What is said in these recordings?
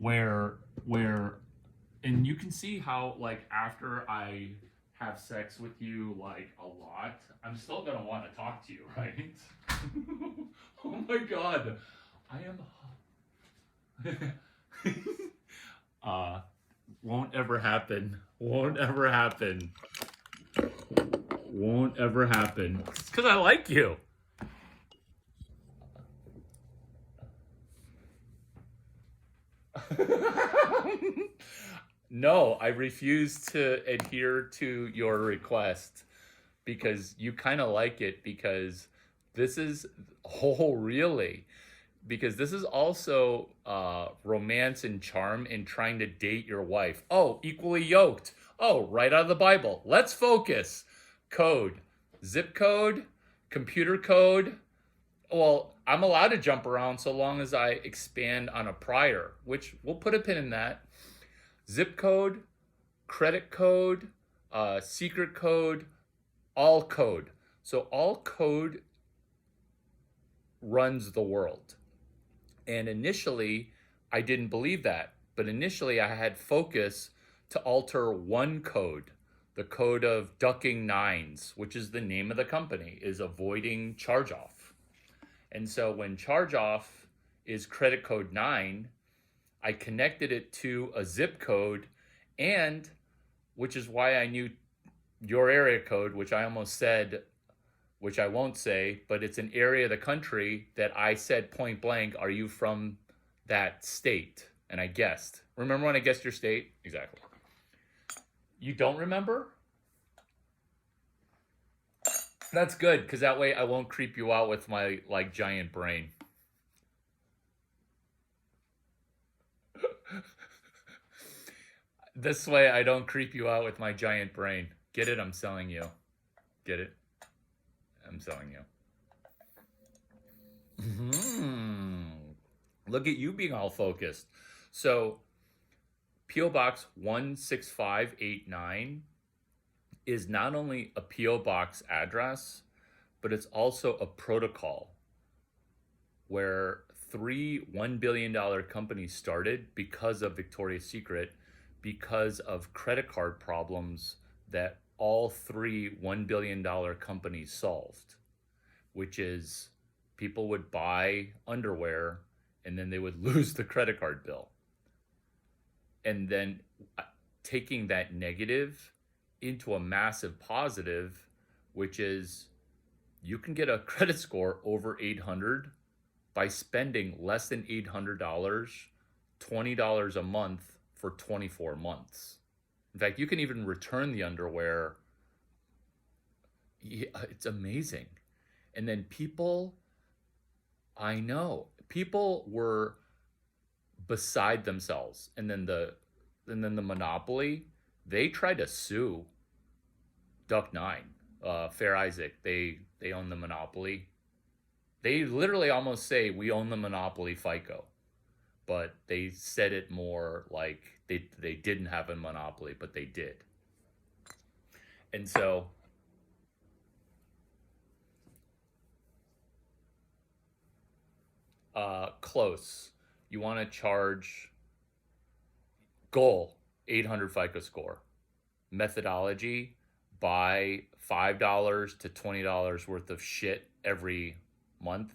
where and you can see how like after I have sex with you like a lot, I'm still gonna want to talk to you, right? Oh my god, I am. uh, won't ever happen. Won't ever happen. Won't ever happen. It's because I like you. No, I refuse to adhere to your request because you kind of like it because this is oh really because this is also romance and charm in trying to date your wife. Oh, equally yoked. Oh, right out of the Bible. Let's focus. Code, zip code, computer code. Well, I'm allowed to jump around so long as I expand on a prior, which we'll put a pin in that. Zip code, credit code, secret code, all code. So all code runs the world. And initially, I didn't believe that. But initially, I had focus to alter one code, the code of ducking nines, which is the name of the company, is avoiding charge off. And so when charge off is credit code 9, I connected it to a zip code, and which is why I knew your area code, which I almost said, which I won't say, but it's an area of the country that I said point blank, are you from that state? And I guessed. Remember when I guessed your state? Exactly. You don't remember? That's good, because that way I won't creep you out with my like giant brain. This way I don't creep you out with my giant brain. Get it? I'm selling you. Get it? I'm selling you. Look at you being all focused. So, P.O. Box 16589 is not only a P.O. Box address, but it's also a protocol where three $1 billion companies started because of Victoria's Secret, because of credit card problems that all three $1 billion companies solved, which is people would buy underwear and then they would lose the credit card bill. And then taking that negative into a massive positive, which is you can get a credit score over 800 by spending less than $800, $20 a month for 24 months. In fact, you can even return the underwear. Yeah, it's amazing. And then people, I know, people were beside themselves. And then the monopoly, they tried to sue Duck Nine, Fair Isaac. They own the monopoly. They literally almost say we own the monopoly FICO, but they said it more like they didn't have a monopoly, but they did. And so close. You want to charge goal 800 FICO score. Methodology, buy $5 to $20 worth of shit every month,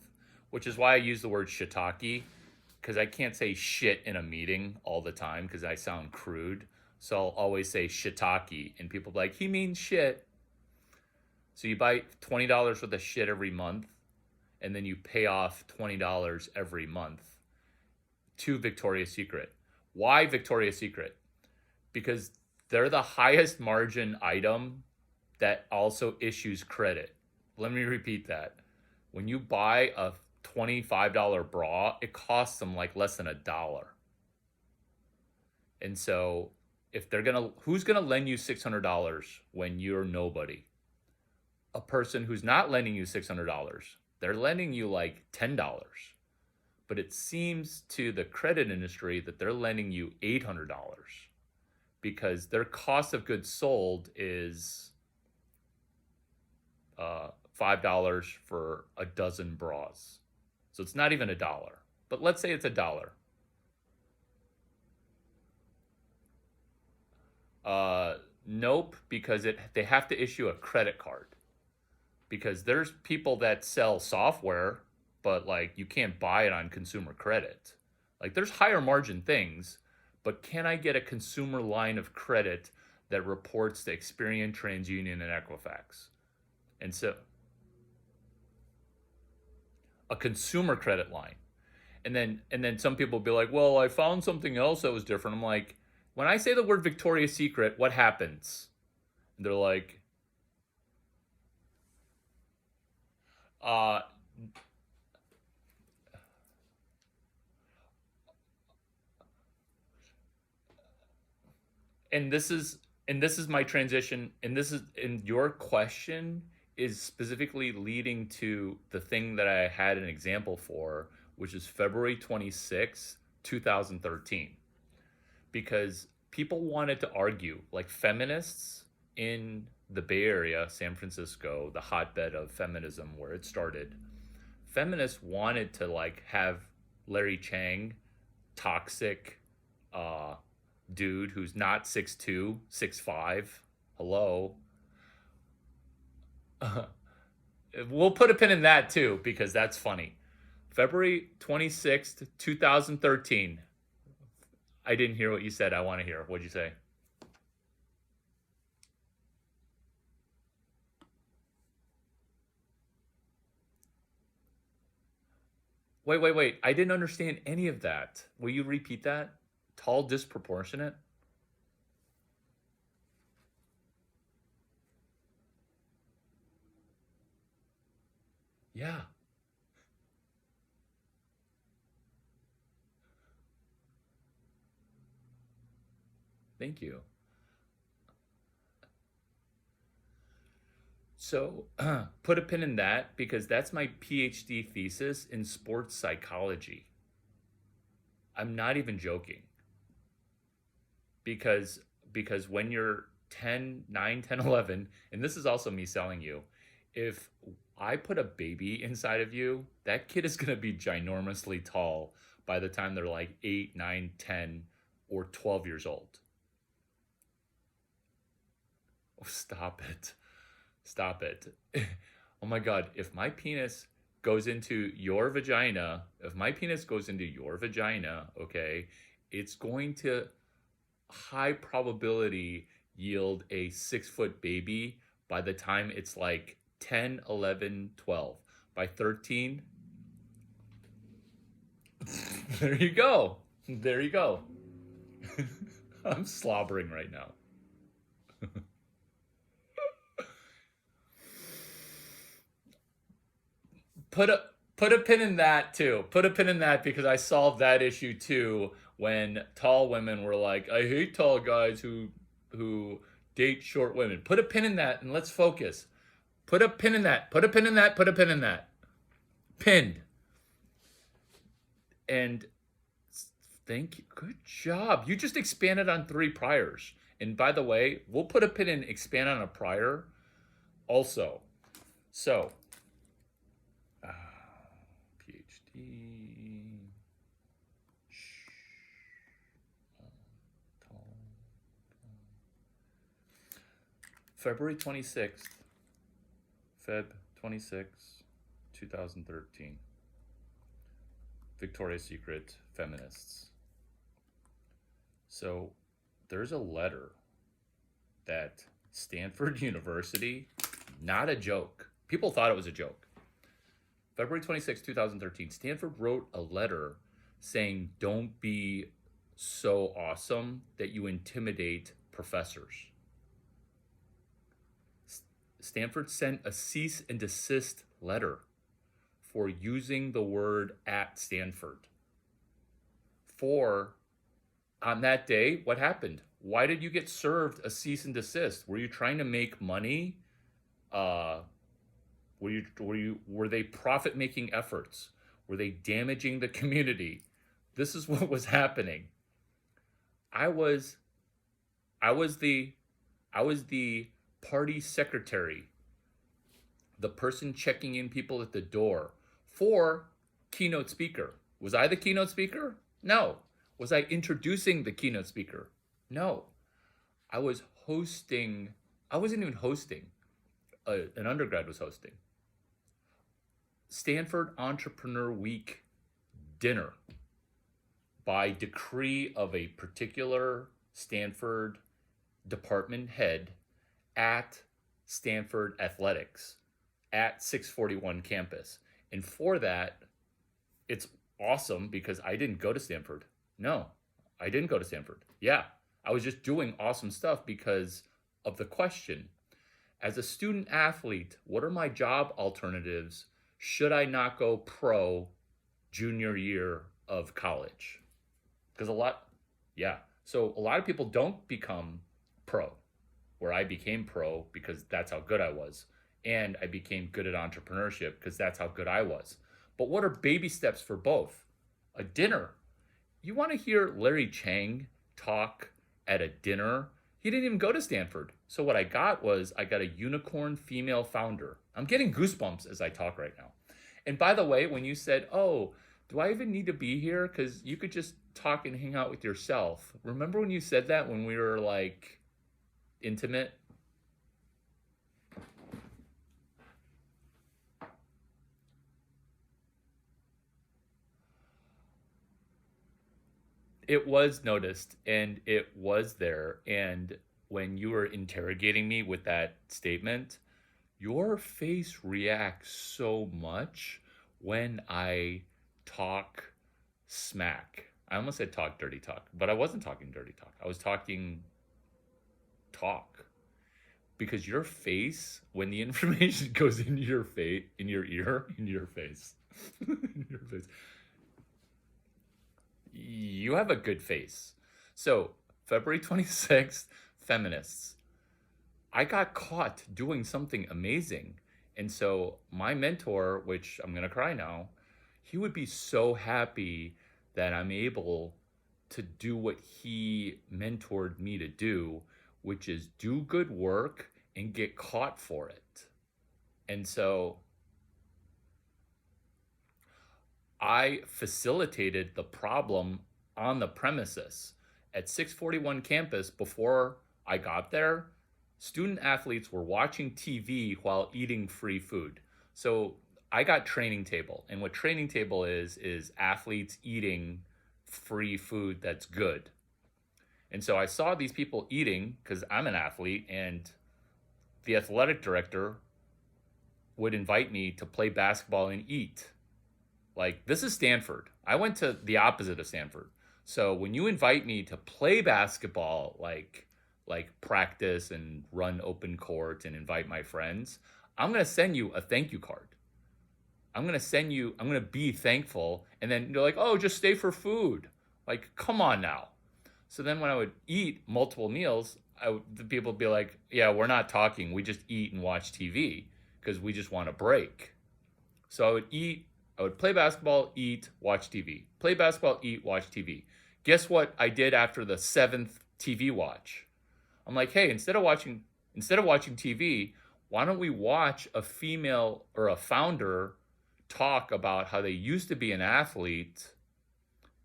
which is why I use the word shiitake, because I can't say shit in a meeting all the time because I sound crude. So I'll always say shiitake, and people be like, he means shit. So you buy $20 worth of shit every month, and then you pay off $20 every month to Victoria's Secret. Why Victoria's Secret? Because they're the highest margin item that also issues credit. Let me repeat that. When you buy a $25 bra, it costs them like less than $1. And so if they're who's gonna lend you $600 when you're nobody? A person who's not lending you $600. They're lending you like $10. But it seems to the credit industry that they're lending you $800 because their cost of goods sold is $5 for a dozen bras. So it's not even $1. But let's say it's $1. Uh, nope, because they have to issue a credit card. Because there's people that sell software, but like you can't buy it on consumer credit. Like there's higher margin things, but can I get a consumer line of credit that reports to Experian, TransUnion, and Equifax? And so a consumer credit line. And then some people will be like, well, I found something else that was different. I'm like, when I say the word Victoria's Secret, what happens? And they're like, uh, and this is and this is my transition, and your question is specifically leading to the thing that I had an example for, which is February 26, 2013. Because people wanted to argue, like feminists in the Bay Area, San Francisco, the hotbed of feminism where it started, feminists wanted to like have Larry Chang, toxic uh dude who's not 6'2", 6'5". Hello. We'll put a pin in that too because that's funny. February 26th, 2013. I didn't hear what you said. I want to hear. What'd you say? Wait. I didn't understand any of that. Will you repeat that? Tall, disproportionate? Yeah, thank you. So, put a pin in that because that's my PhD thesis in sports psychology. I'm not even joking because when you're 10, 9, 10, 11, and this is also me selling you, if I put a baby inside of you, that kid is going to be ginormously tall by the time they're like 8, 9, 10, or 12 years old. Oh, stop it. Stop it. Oh my God. If my penis goes into your vagina, okay, it's going to high probability yield a 6 foot baby by the time it's like 10, 11, 12. By 13, there you go. There you go. I'm slobbering right now. Put a put a pin in that too. Put a pin in that because I solved that issue too when tall women were like, I hate tall guys who date short women. Put a pin in that and let's focus. Put a pin in that. Put a pin in that. Put a pin in that. Pinned. And thank you. Good job. You just expanded on three priors. And by the way, we'll put a pin in expand on a prior also. So, PhD. February 26th, Feb 26, 2013. Victoria's Secret feminists. So there's a letter that Stanford University, not a joke. People thought it was a joke. February 26, 2013, Stanford wrote a letter saying, don't be so awesome that you intimidate professors. Stanford sent a cease and desist letter for using the word at Stanford. For on that day, what happened? Why did you get served a cease and desist? Were you trying to make money? Uh, were they profit making efforts? Were they damaging the community? This is what was happening. I was I was the I was the party secretary, the person checking in people at the door for keynote speaker. Was I the keynote speaker? No. Was I introducing the keynote speaker? No. I was hosting, I wasn't even hosting, an undergrad was hosting Stanford Entrepreneur Week dinner by decree of a particular Stanford department head at Stanford Athletics at 641 campus. And for that, it's awesome because I didn't go to Stanford. No, I didn't go to Stanford. Yeah, I was just doing awesome stuff because of the question. As a student athlete, what are my job alternatives should I not go pro junior year of college? Because yeah. So a lot of people don't become pro, where I became pro because that's how good I was. And I became good at entrepreneurship because that's how good I was. But what are baby steps for both? A dinner. You want to hear Larry Chang talk at a dinner? He didn't even go to Stanford. So what I got was I got a unicorn female founder. I'm getting goosebumps as I talk right now. And by the way, when you said, "Oh, do I even need to be here? Because you could just talk and hang out with yourself." Remember when you said that when we were like intimate? It was noticed and it was there. And when you were interrogating me with that statement, your face reacts so much when I talk smack. I almost said talk dirty talk, but I wasn't talking dirty talk. I was talking talk because your face, when the information goes into your face, in your ear, in your face, in your face, you have a good face. So, February 26th, feminists. I got caught doing something amazing. And so, my mentor, which I'm going to cry now, he would be so happy that I'm able to do what he mentored me to do, which is do good work and get caught for it. And so, I facilitated the problem on the premises. At 641 campus, before I got there, student athletes were watching TV while eating free food. So I got training table. And what training table is athletes eating free food that's good. And so I saw these people eating because I'm an athlete, and the athletic director would invite me to play basketball and eat. Like, this is Stanford. I went to the opposite of Stanford. So when you invite me to play basketball, like practice and run open court and invite my friends, I'm going to send you a thank you card. I'm going to be thankful. And then you're like, "Oh, just stay for food." Like, come on now. So then when I would eat multiple meals, the people would be like, "Yeah, we're not talking. We just eat and watch TV because we just want a break." So I would play basketball, eat, watch TV. Play basketball, eat, watch TV. Guess what I did after the seventh TV watch? I'm like, "Hey, instead of watching TV, why don't we watch a female or a founder talk about how they used to be an athlete,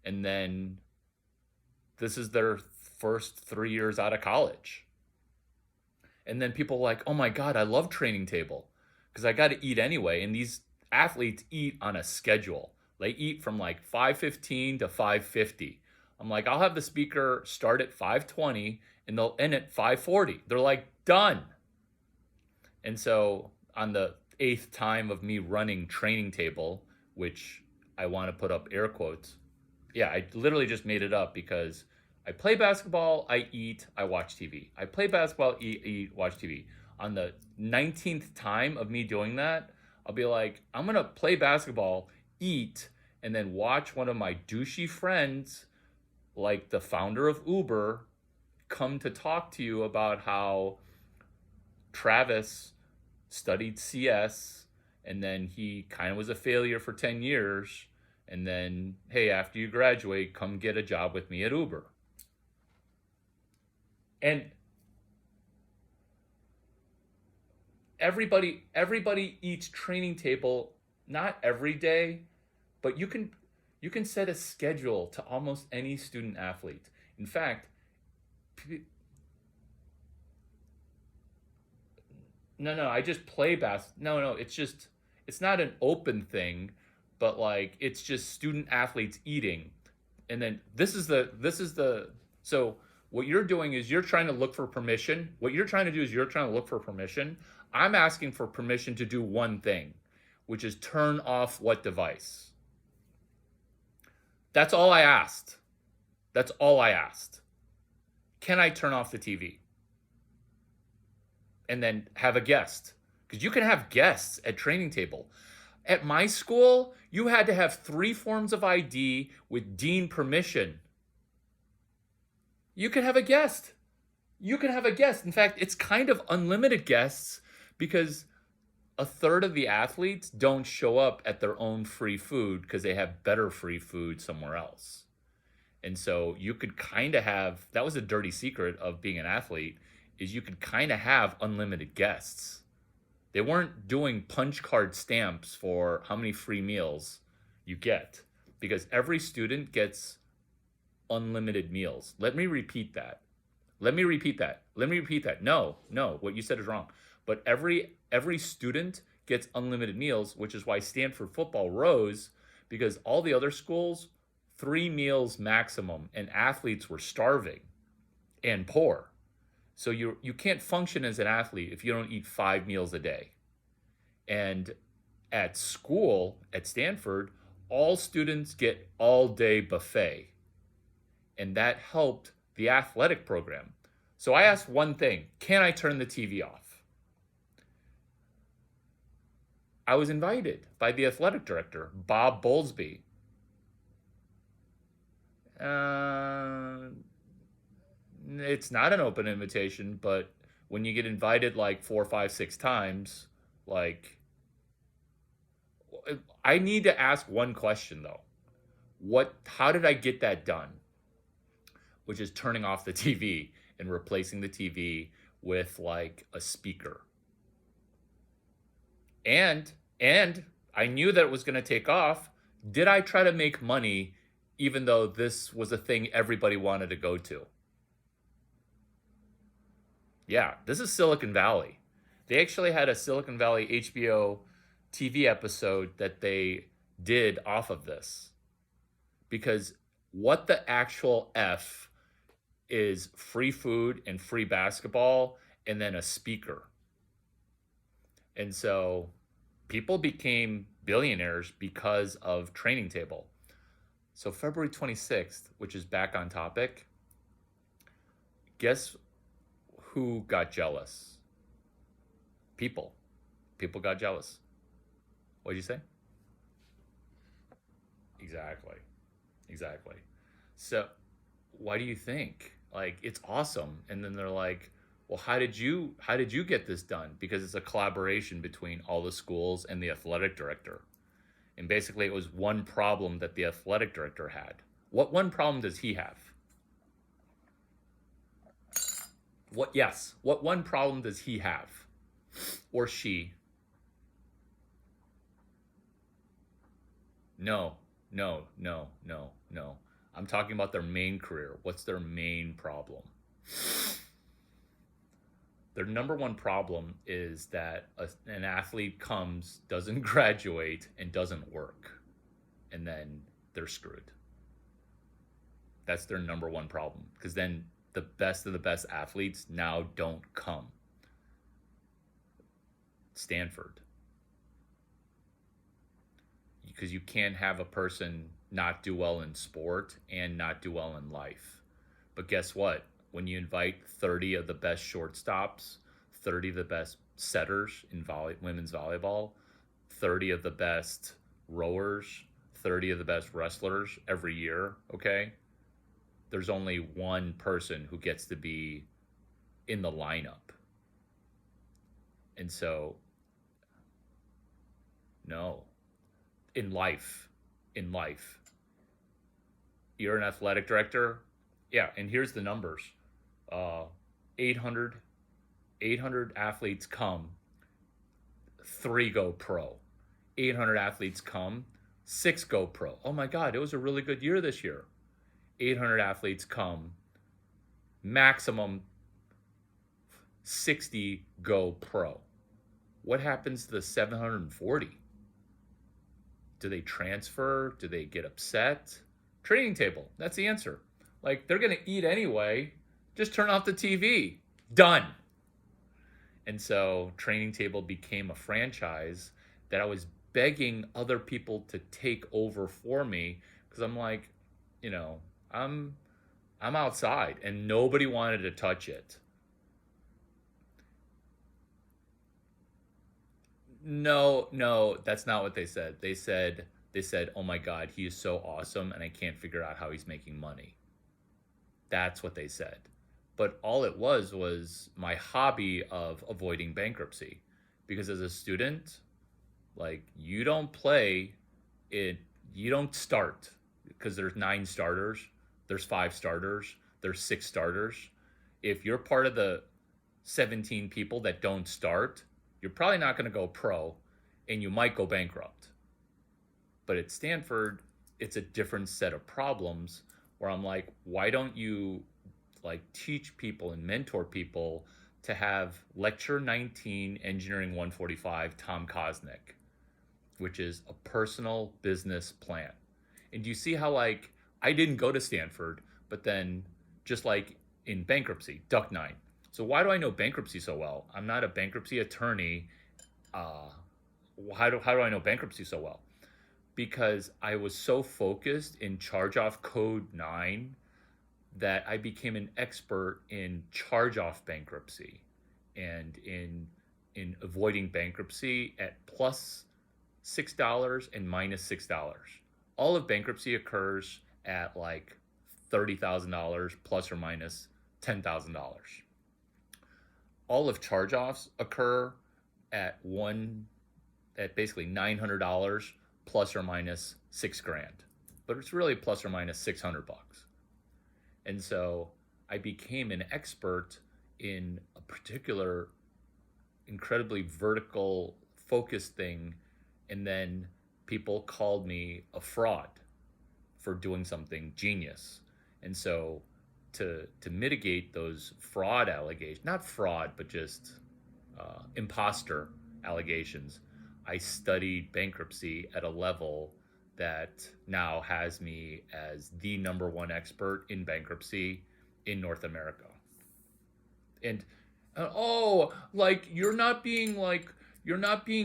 and then this is their first 3 years out of college." And then people are like, "Oh my God, I love training table because I got to eat anyway." And these athletes eat on a schedule. They eat from like 5:15 to 5:50. I'm like, "I'll have the speaker start at 5:20 and they'll end at 5:40. They're like, "Done." And so on the eighth time of me running training table, which I want to put up air quotes, yeah, I literally just made it up because I play basketball, I eat, I watch TV. I play basketball, eat, watch TV. On the 19th time of me doing that, I'll be like, "I'm going to play basketball, eat, and then watch one of my douchey friends, like the founder of Uber, come to talk to you about how Travis studied CS and then he kind of was a failure for 10 years. And then, hey, after you graduate, come get a job with me at Uber." And everybody eats training table, not every day, but you can set a schedule to almost any student athlete. In fact, No, I just play No, it's not an open thing, but like it's just student athletes eating. And then so what you're doing is you're trying to look for permission. What you're trying to do is you're trying to look for permission. I'm asking for permission to do one thing, which is turn off what device? That's all I asked. That's all I asked. Can I turn off the TV? And then have a guest. Because you can have guests at training table. At my school, you had to have 3 forms of ID with dean permission. You can have a guest. You can have a guest. In fact, it's kind of unlimited guests because a third of the athletes don't show up at their own free food because they have better free food somewhere else. And so you could kind of have, that was a dirty secret of being an athlete, is you could kind of have unlimited guests. They weren't doing punch card stamps for how many free meals you get because every student gets unlimited meals. Let me repeat that. Let me repeat that. Let me repeat that. No, what you said is wrong. But every student gets unlimited meals, which is why Stanford football rose because all the other schools 3 meals maximum and athletes were starving and poor. So you can't function as an athlete if you don't eat 5 meals a day. And at school, at Stanford, all students get all day buffet. And that helped the athletic program. So I asked one thing, can I turn the TV off? I was invited by the athletic director, Bob Bowlesby. It's not an open invitation, but when you get invited like 4, 5, 6 times, like, I need to ask one question though. How did I get that done? Which is turning off the TV and replacing the TV with like a speaker. And I knew that it was going to take off. Did I try to make money even though this was a thing everybody wanted to go to? Yeah, this is Silicon Valley. They actually had a Silicon Valley HBO TV episode that they did off of this. Because what the actual F is free food and free basketball and then a speaker. And so people became billionaires because of Training Table. So February 26th, which is back on topic, guess who got jealous? People. People got jealous. What'd you say? Exactly. So why do you think? Like, it's awesome. And then they're like, well, how did you get this done? Because it's a collaboration between all the schools and the athletic director. And basically it was one problem that the athletic director had. What one problem does he have? What one problem does he have? Or she? No. I'm talking about their main career. What's their main problem? Their number one problem is that an athlete comes, doesn't graduate, and doesn't work. And then they're screwed. That's their number one problem. Because then the best of the best athletes now don't come. Stanford. Because you can't have a person not do well in sport and not do well in life. But guess what? When you invite 30 of the best shortstops, 30 of the best setters in women's volleyball, 30 of the best rowers, 30 of the best wrestlers every year, okay? There's only one person who gets to be in the lineup. And so, no. In life, you're an athletic director. Yeah, and here's the numbers. 800 athletes come, 3 go pro. 800 athletes come, 6 go pro. Oh my God, it was a really good year this year. 800 athletes come, maximum 60 go pro. What happens to the 740? Do they transfer? Do they get upset? Training table. That's the answer. Like, they're going to eat anyway. Just turn off the TV. Done. And so training table became a franchise that I was begging other people to take over for me, because I'm like, you know, I'm outside, and nobody wanted to touch it. No, no, that's not what they said. They said, "Oh my God, he is so awesome, and I can't figure out how he's making money." That's what they said. But all it was my hobby of avoiding bankruptcy, because as a student, like, you don't play it, you don't start, because there's 9 starters, there's 5 starters, there's 6 starters. If you're part of the 17 people that don't start, you're probably not going to go pro, and you might go bankrupt. But at Stanford, it's a different set of problems, where I'm like, why don't you like teach people and mentor people to have lecture 19 engineering 145 Tom Kosnick, which is a personal business plan. And do you see how, like, I didn't go to Stanford, but then, just like in bankruptcy, Duck 9. So why do I know bankruptcy so well? I'm not a bankruptcy attorney. Uh, how do I know bankruptcy so well? Because I was so focused in charge off code 9 that I became an expert in charge off bankruptcy, and in avoiding bankruptcy at +$6 and -$6. All of bankruptcy occurs at like $30,000 plus or minus $10,000. All of charge offs occur at basically $900 plus or minus 6 grand, but it's really plus or minus $600. And so I became an expert in a particular incredibly vertical focused thing, and then people called me a fraud for doing something genius. And so to mitigate those fraud allegations, not fraud, but just imposter allegations, I studied bankruptcy at a level that now has me as the #1 expert in bankruptcy in North America. And oh, like, you're not being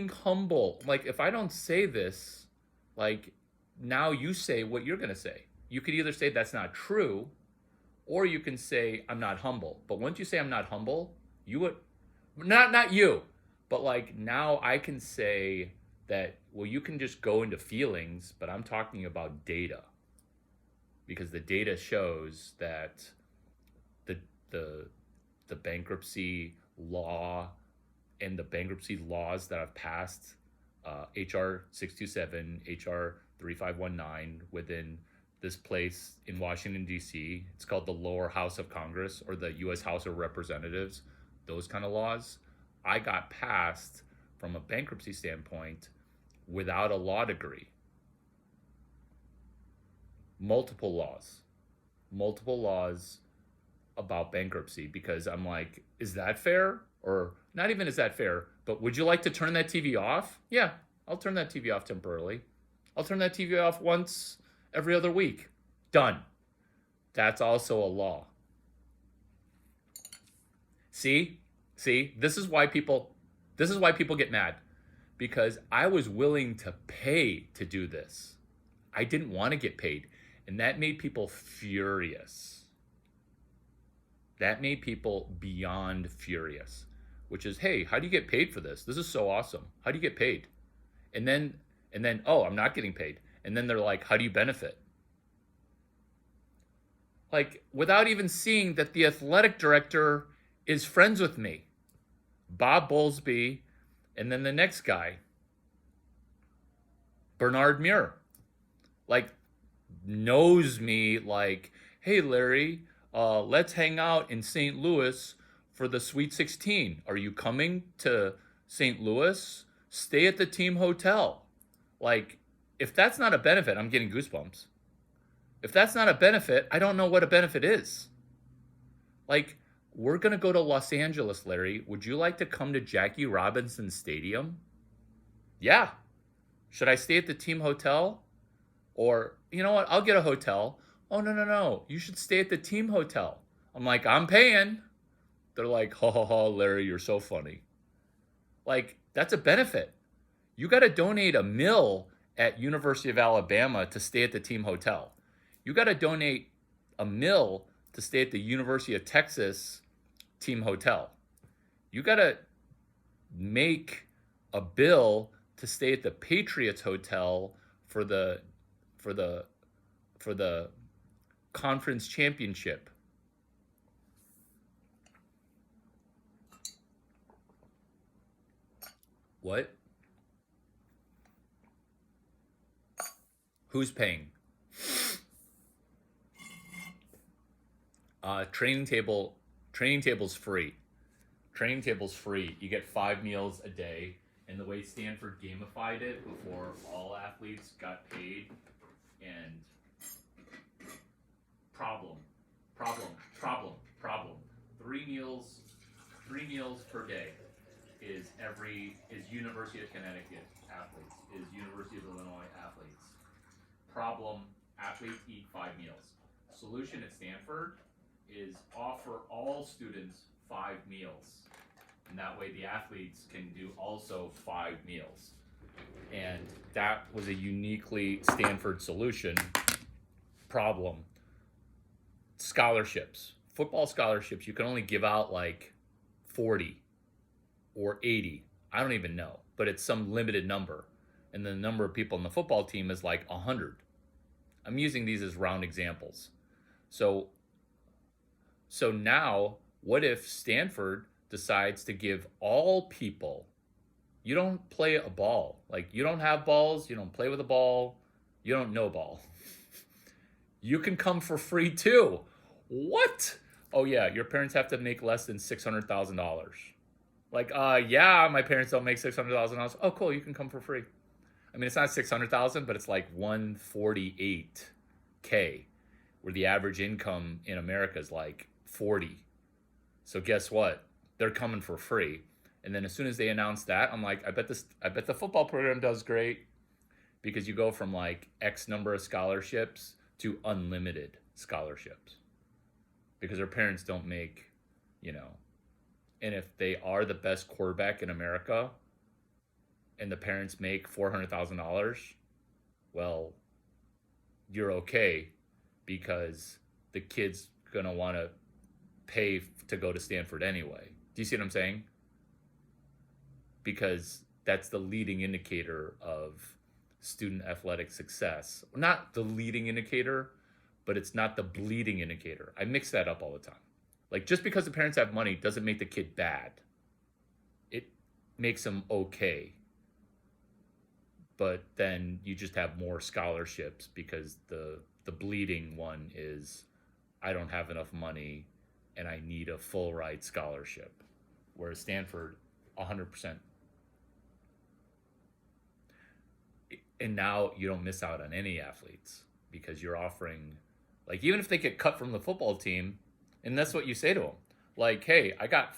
humble. Like, if I don't say this, like, now you say what you're gonna say. You could either say that's not true, or you can say I'm not humble. But once you say I'm not humble, you would not you, but like, now I can say that, well, you can just go into feelings, but I'm talking about data, because the data shows that the the the bankruptcy law and the bankruptcy laws that have passed, HR 627, HR 3519, within this place in Washington, D.C., it's called the lower house of Congress, or the U.S. House of Representatives, those kind of laws, I got passed from a bankruptcy standpoint without a law degree. Multiple laws, multiple laws about bankruptcy, because I'm like, is that fair? Or not even is that fair, but would you like to turn that TV off? Yeah, I'll turn that TV off temporarily. I'll turn that TV off once every other week. Done. That's also a law. See? See? This is why people get mad, because I was willing to pay to do this. I didn't want to get paid, and that made people furious. That made people beyond furious, which is, hey, how do you get paid for this? This is so awesome. How do you get paid? And then, oh, I'm not getting paid. And then they're like, how do you benefit? Like, without even seeing that the athletic director is friends with me, Bob Bowlesby, and then the next guy, Bernard Muir, like, knows me, like, hey, Larry, let's hang out in St. Louis for the Sweet 16. Are you coming to St. Louis? Stay at the team hotel. Like, if that's not a benefit, I'm getting goosebumps. If that's not a benefit, I don't know what a benefit is. Like, We're going to go to Los Angeles, Larry. Would you like to come to Jackie Robinson Stadium? Yeah. Should I stay at the team hotel? Or, you know what? I'll get a hotel. Oh, no, no, no. You should stay at the team hotel. I'm like, I'm paying. They're like, ha ha ha, Larry, you're so funny. Like, that's a benefit. You got to donate a mil at University of Alabama to stay at the team hotel. You got to donate a mil to stay at the University of Texas team hotel. You got to make a bill to stay at the Patriots hotel for the for the for the conference championship. What? Who's paying? Training table. Training table's free. Training table's free. You get 5 meals a day. And the way Stanford gamified it before all athletes got paid, and problem, problem. 3 meals, 3 meals per day is University of Connecticut athletes, is University of Illinois athletes. Problem, athletes eat 5 meals. Solution at Stanford is offer all students 5 meals. And that way the athletes can do also 5 meals. And that was a uniquely Stanford solution. Problem, scholarships. Football scholarships, you can only give out like 40 or 80. I don't even know, but it's some limited number. And the number of people on the football team is like 100. I'm using these as round examples. So now, what if Stanford decides to give all people, you don't play a ball. Like, you don't have balls, you don't play with a ball, you don't know ball. You can come for free too. What? Oh yeah, your parents have to make less than $600,000. Like, yeah, my parents don't make $600,000. Oh, cool, you can come for free. I mean, it's not 600,000, but it's like 148K, where the average income in America is like 40. So guess what? They're coming for free. And then as soon as they announce that, I'm like, I bet the football program does great, because you go from like X number of scholarships to unlimited scholarships, because their parents don't make, and if they are the best quarterback in America and the parents make $400,000, well, you're okay, because the kid's gonna want to pay to go to Stanford anyway. Do you see what I'm saying? Because that's the leading indicator of student athletic success. Not the leading indicator, but it's not the bleeding indicator. I mix that up all the time. Like, just because the parents have money doesn't make the kid bad. It makes them okay. But then you just have more scholarships, because the bleeding one is, I don't have enough money and I need a full ride scholarship. Whereas Stanford, 100%. And now you don't miss out on any athletes, because you're offering, like, even if they get cut from the football team, and that's what you say to them. Like, hey, I got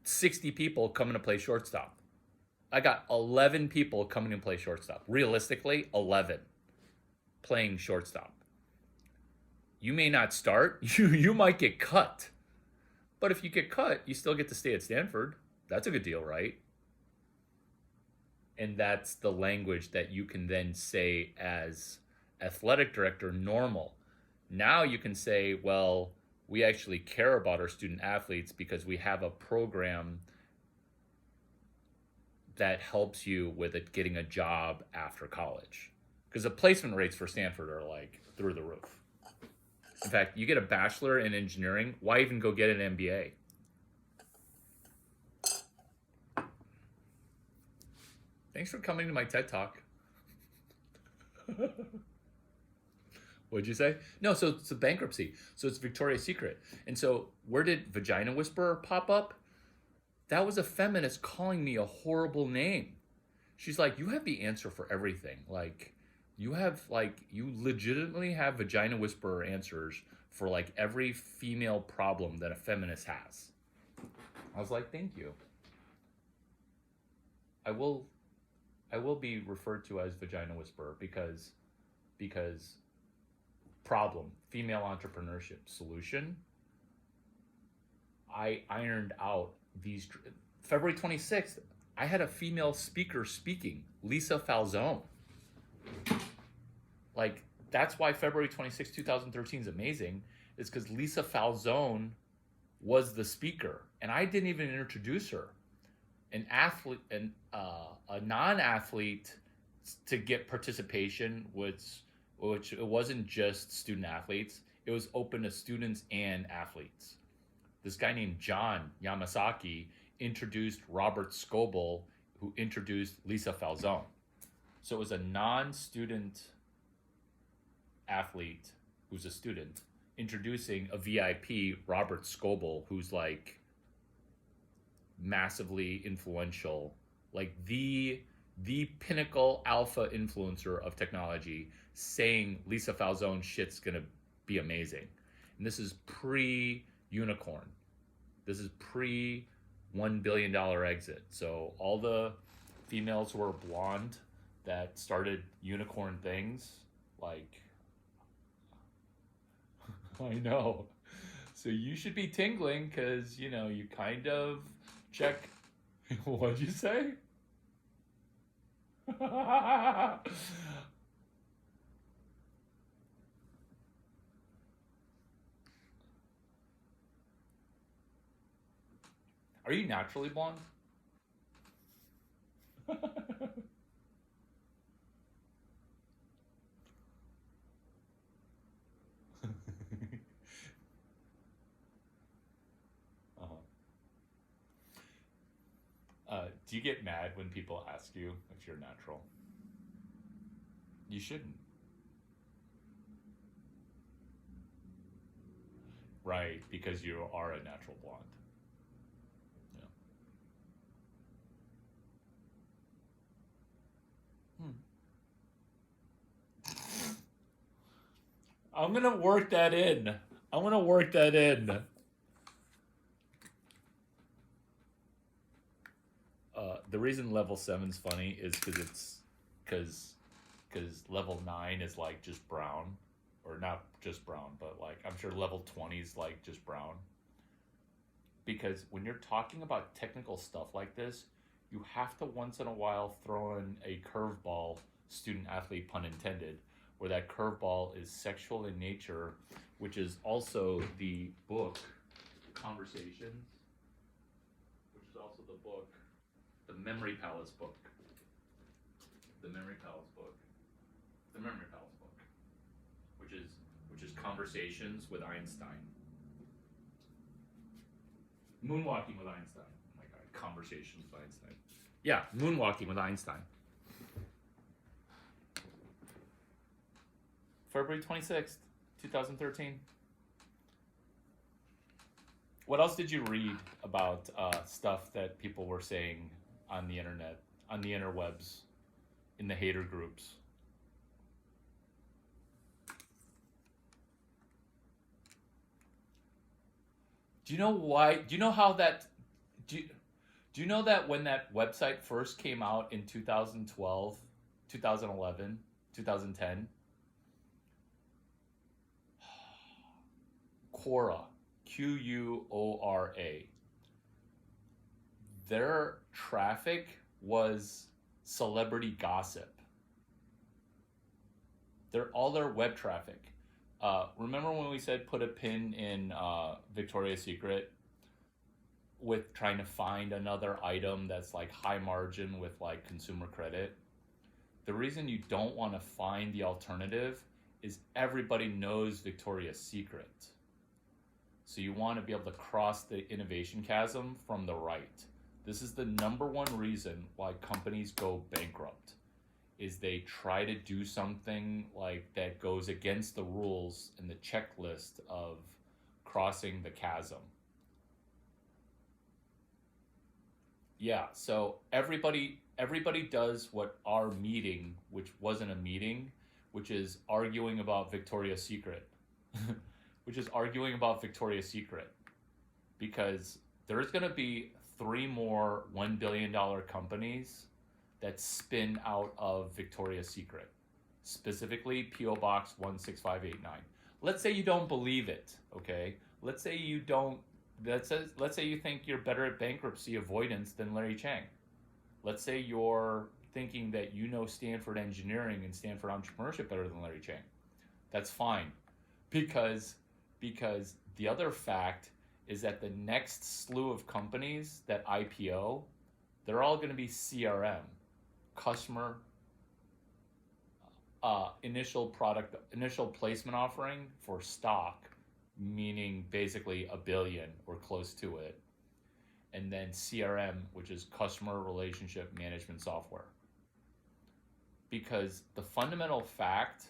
60 people coming to play shortstop. I got 11 people coming to play shortstop. Realistically, 11 playing shortstop. You may not start. You might get cut. But if you get cut, you still get to stay at Stanford. That's a good deal, right? And that's the language that you can then say as athletic director, normal. Now you can say, well, we actually care about our student athletes because we have a program that helps you with it getting a job after college. Because the placement rates for Stanford are like through the roof. In fact, you get a bachelor in engineering, why even go get an MBA? Thanks for coming to my TED Talk. What'd you say? No, so it's a bankruptcy. So it's Victoria's Secret. And so where did Vagina Whisperer pop up? That was a feminist calling me a horrible name. She's like, you have the answer for everything. Like, you legitimately have Vagina Whisperer answers for like every female problem that a feminist has. I was like, thank you. I will be referred to as Vagina Whisperer because problem, female entrepreneurship, solution. I ironed out these. February 26th, I had a female speaker speaking, Lisa Falzone. Like, that's why February 26th, 2013 is amazing, is because Lisa Falzone was the speaker. And I didn't even introduce her. An athlete, a non-athlete to get participation, which it wasn't just student athletes. It was open to students and athletes. This guy named John Yamasaki introduced Robert Scoble, who introduced Lisa Falzone. So it was a non-student athlete who's a student introducing a VIP, Robert Scoble, who's like massively influential, like the pinnacle alpha influencer of technology, saying Lisa Falzone shit's gonna be amazing. And this is pre-unicorn. This is pre-$1 billion exit. So all the females who are blonde that started unicorn things, like, I know. So you should be tingling because, you know, you kind of check. What'd you say? Are you naturally blonde? Do you get mad when people ask you if you're natural? You shouldn't. Right, because you are a natural blonde. Yeah. I'm gonna work that in. I'm gonna work that in. The reason level 7's funny is because level 9 is like just brown, or not just brown, but like I'm sure level 20 is like just brown. Because when you're talking about technical stuff like this, you have to once in a while throw in a curveball, student athlete pun intended, where that curveball is sexual in nature, which is also the book Conversations, which is also the book, the Memory Palace book. The Memory Palace book. The Memory Palace book. Which is Conversations with Einstein. Moonwalking with Einstein. Oh my god, Conversations with Einstein. Yeah, Moonwalking with Einstein. February 26th, 2013. What else did you read about stuff that people were saying on the internet, on the interwebs, in the hater groups? Do you know why? Do you know how that? Do you know that when that website first came out in 2012, 2011, 2010? Quora, Quora. Their traffic was celebrity gossip. All their web traffic. Remember when we said put a pin in Victoria's Secret with trying to find another item that's like high margin with like consumer credit? The reason you don't want to find the alternative is everybody knows Victoria's Secret. So you want to be able to cross the innovation chasm from the right. This is the number one reason why companies go bankrupt, is they try to do something like that goes against the rules and the checklist of crossing the chasm. Yeah, so everybody does what our meeting, which wasn't a meeting, which is arguing about Victoria's Secret. which is arguing about Victoria's Secret, because there's going to be three more $1 billion companies that spin out of Victoria's Secret, specifically PO Box 16589. Let's say you don't believe it, okay? Let's say you don't. Let's say you think you're better at bankruptcy avoidance than Larry Chang. Let's say you're thinking that you know Stanford engineering and Stanford entrepreneurship better than Larry Chang. That's fine, because the other fact is that the next slew of companies that IPO, they're all going to be CRM, customer initial placement offering for stock, meaning basically $1 billion or close to it, and then CRM, which is customer relationship management software. Because the fundamental fact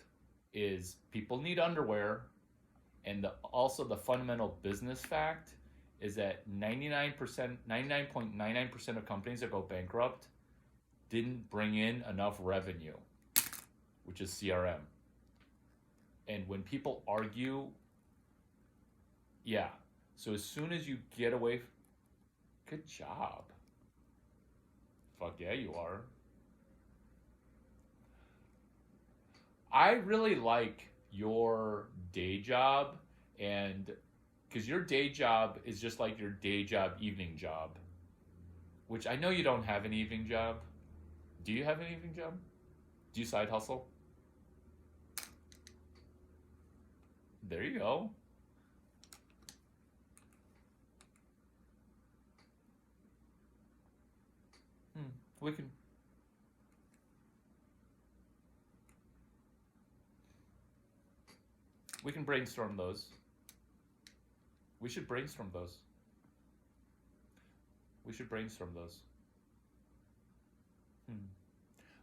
is people need underwear, and also the fundamental business fact is that 99.99% of companies that go bankrupt didn't bring in enough revenue, which is CRM. And when people argue, yeah, so as soon as you get away, good job. Fuck yeah, you are. I really like your day job, and because your day job is just like your day job evening job, which I know you don't have an evening job. Do you have an evening job? Do you side hustle? There you go. We can brainstorm those. We should brainstorm those.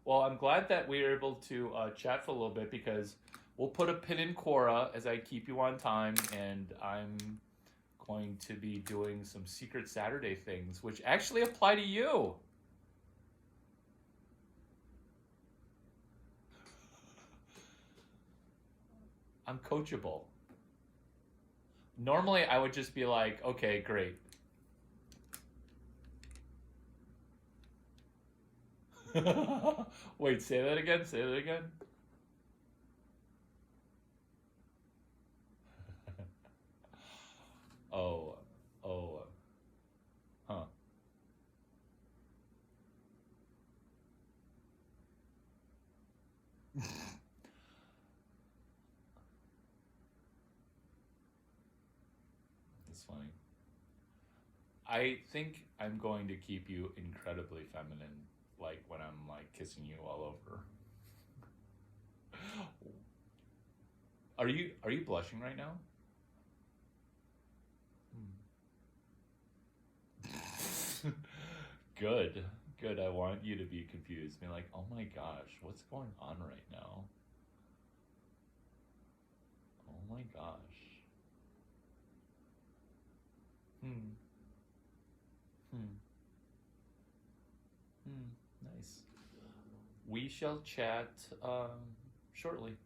Well, I'm glad that we were able to chat for a little bit, because we'll put a pin in Quora as I keep you on time, and I'm going to be doing some Secret Saturday things, which actually apply to you. I'm coachable. Normally, I would just be like, okay, great. Wait, say that again? Oh, huh. That's funny. I think I'm going to keep you incredibly feminine, like when I'm like kissing you all over. Are you blushing right now? Good. Good. I want you to be confused. Be like, oh my gosh, what's going on right now? Oh my gosh. Hmm. Hmm. Hmm. Nice. We shall chat shortly.